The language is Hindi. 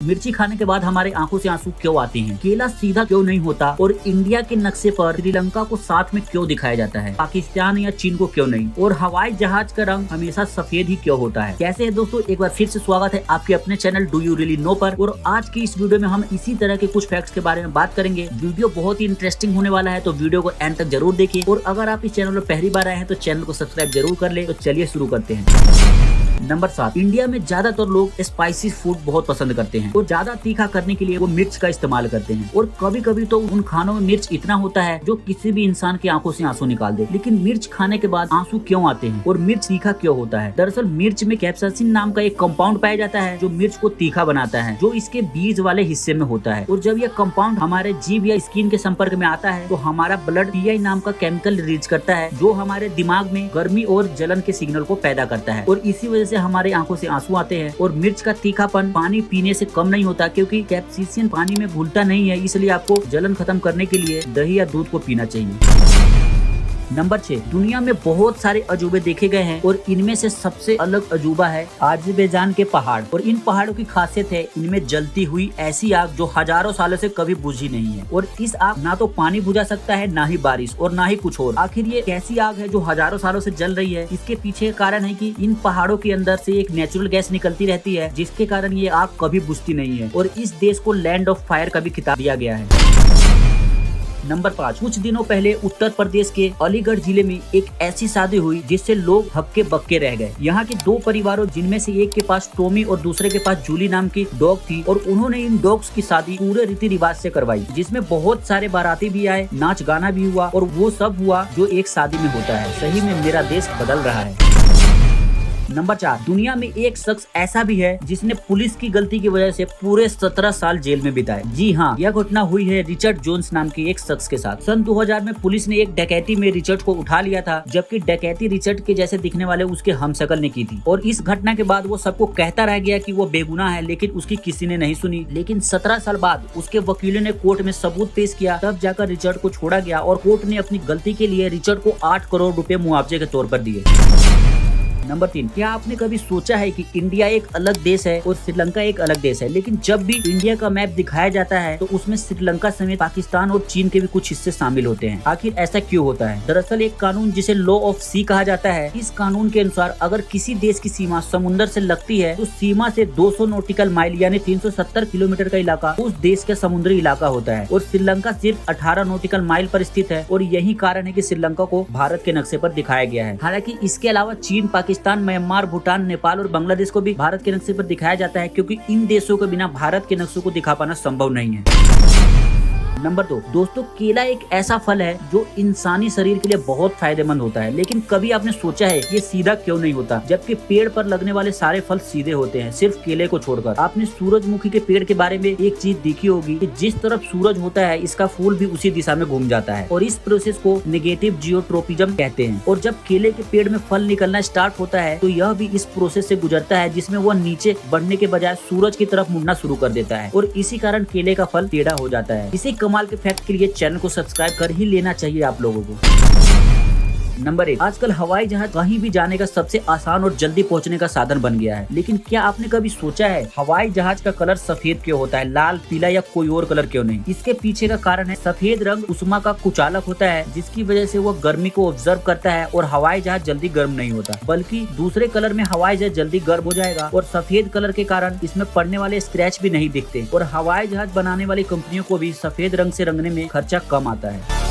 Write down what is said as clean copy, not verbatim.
मिर्ची खाने के बाद हमारे आंखों से आंसू क्यों आते हैं, केला सीधा क्यों नहीं होता और इंडिया के नक्शे पर श्रीलंका को साथ में क्यों दिखाया जाता है, पाकिस्तान या चीन को क्यों नहीं, और हवाई जहाज का रंग हमेशा सफेद ही क्यों होता है। कैसे है दोस्तों, एक बार फिर से स्वागत है आपके अपने channel do you really know पर। और आज की इस वीडियो में हम इसी तरह के कुछ फैक्ट्स के बारे में बात करेंगे। वीडियो बहुत ही इंटरेस्टिंग होने वाला है, तो वीडियो को एंड तक जरूर देखिए। और अगर आप इस चैनल पर पहली बार आए हैं तो चैनल को सब्सक्राइब जरूर कर ले। तो चलिए शुरू करते हैं। नंबर 7, इंडिया में ज्यादातर लोग स्पाइसी फूड बहुत पसंद करते हैं और ज्यादा तीखा करने के लिए वो मिर्च का इस्तेमाल करते हैं। और कभी कभी तो उन खानों में मिर्च इतना होता है जो किसी भी इंसान की आंखों से आंसू निकाल दे। लेकिन मिर्च खाने के बाद आंसू क्यों आते हैं और मिर्च तीखा क्यों होता है? दरअसल मिर्च में कैप्साइसिन नाम का एक कंपाउंड पाया जाता है जो मिर्च को तीखा बनाता है, जो इसके बीज वाले हिस्से में होता है। और जब यह कंपाउंड हमारे जीभ या स्किन के संपर्क में आता है तो हमारा ब्लड पीआई नाम का केमिकल रिलीज करता है, जो हमारे दिमाग में गर्मी और जलन के सिग्नल को पैदा करता है। और इसी वजह से हमारे आंखों से आंसू आते हैं। और मिर्च का तीखापन पानी पीने से कम नहीं होता, क्योंकि कैप्साइसिन पानी में घुलता नहीं है, इसलिए आपको जलन खत्म करने के लिए दही या दूध को पीना चाहिए। नंबर 6, दुनिया में बहुत सारे अजूबे देखे गए हैं और इनमें से सबसे अलग अजूबा है अज़रबैजान के पहाड़। और इन पहाड़ों की खासियत है इनमें जलती हुई ऐसी आग जो हजारों सालों से कभी बुझी नहीं है। और इस आग ना तो पानी बुझा सकता है, ना ही बारिश, और ना ही कुछ और। आखिर ये कैसी आग है जो हजारों सालों से जल रही है? इसके पीछे कारण है कि इन पहाड़ों के अंदर से एक नेचुरल गैस निकलती रहती है, जिसके कारण ये आग कभी बुझती नहीं है। और इस देश को लैंड ऑफ फायर का भी खिताब दिया गया है। नंबर 5, कुछ दिनों पहले उत्तर प्रदेश के अलीगढ़ जिले में एक ऐसी शादी हुई जिससे लोग हक्के बक्के रह गए। यहाँ के दो परिवारों, जिनमें से एक के पास टॉमी और दूसरे के पास जूली नाम की डॉग थी, और उन्होंने इन डॉग्स की शादी पूरे रीति रिवाज से करवाई, जिसमें बहुत सारे बाराती भी आए, नाच गाना भी हुआ, और वो सब हुआ जो एक शादी में होता है। सही में मेरा देश बदल रहा है। नंबर 4, दुनिया में एक शख्स ऐसा भी है जिसने पुलिस की गलती की वजह से पूरे 17 साल जेल में बिताए। जी हाँ, यह घटना हुई है रिचर्ड जोन्स नाम के एक शख्स के साथ। सन 2000 में पुलिस ने एक डकैती में रिचर्ड को उठा लिया था, जबकि डकैती रिचर्ड के जैसे दिखने वाले उसके हमशक्ल ने की थी। और इस घटना के बाद वो सबको कहता रह गया कि वो बेगुनाह है, लेकिन उसकी किसी ने नहीं सुनी। लेकिन 17 साल बाद उसके वकीलों ने कोर्ट में सबूत पेश किया, तब जाकर रिचर्ड को छोड़ा गया और कोर्ट ने अपनी गलती के लिए रिचर्ड को 8 करोड़ रुपए मुआवजे के तौर पर दिए। नंबर 3, क्या आपने कभी सोचा है कि इंडिया एक अलग देश है और श्रीलंका एक अलग देश है, लेकिन जब भी इंडिया का मैप दिखाया जाता है तो उसमें श्रीलंका समेत पाकिस्तान और चीन के भी कुछ हिस्से शामिल होते हैं? आखिर ऐसा क्यों होता है? दरअसल एक कानून जिसे लॉ ऑफ सी कहा जाता है, इस कानून के अनुसार अगर किसी देश की सीमा समुद्र से लगती है तो सीमा से 200 नॉटिकल माइल यानी 370 किलोमीटर का इलाका उस देश का समुद्री इलाका होता है। और श्रीलंका सिर्फ 18 नॉटिकल माइल पर स्थित है, और यही कारण है कि श्रीलंका को भारत के नक्शे पर दिखाया गया है। हालांकि इसके अलावा चीन, पाकिस्तान, म्यांमार, भूटान, नेपाल और बांग्लादेश को भी भारत के नक्शे पर दिखाया जाता है, क्योंकि इन देशों के बिना भारत के नक्शे को दिखा पाना संभव नहीं है। नंबर 2, दोस्तों केला एक ऐसा फल है जो इंसानी शरीर के लिए बहुत फायदेमंद होता है, लेकिन कभी आपने सोचा है ये सीधा क्यों नहीं होता, जबकि पेड़ पर लगने वाले सारे फल सीधे होते हैं, सिर्फ केले को छोड़कर। आपने सूरजमुखी के पेड़ के बारे में एक चीज देखी होगी कि जिस तरफ सूरज होता है इसका फूल भी उसी दिशा में घूम जाता है, और इस प्रोसेस को नेगेटिव जियोट्रोपिज्म कहते हैं। और जब केले के पेड़ में फल निकलना स्टार्ट होता है तो यह भी इस प्रोसेस से गुजरता है, जिसमें वह नीचे बढ़ने के बजाय सूरज की तरफ मुड़ना शुरू कर देता है, और इसी कारण केले का फल टेढ़ा हो जाता है। इसी कमाल के फैक्ट के लिए चैनल को सब्सक्राइब कर ही लेना चाहिए आप लोगों को। नंबर 1, आजकल हवाई जहाज कहीं भी जाने का सबसे आसान और जल्दी पहुंचने का साधन बन गया है, लेकिन क्या आपने कभी सोचा है हवाई जहाज का कलर सफेद क्यों होता है, लाल, पीला या कोई और कलर क्यों नहीं? इसके पीछे का कारण है सफेद रंग उष्मा का कुचालक होता है, जिसकी वजह से वह गर्मी को ऑब्जर्व करता है और हवाई जहाज जल्दी गर्म नहीं होता, बल्कि दूसरे कलर में हवाई जहाज जल्दी गर्म हो जाएगा। और सफेद कलर के कारण इसमें पड़ने वाले स्क्रैच भी नहीं दिखते, और हवाई जहाज बनाने वाली कंपनियों को भी सफेद रंग से रंगने में खर्चा कम आता है।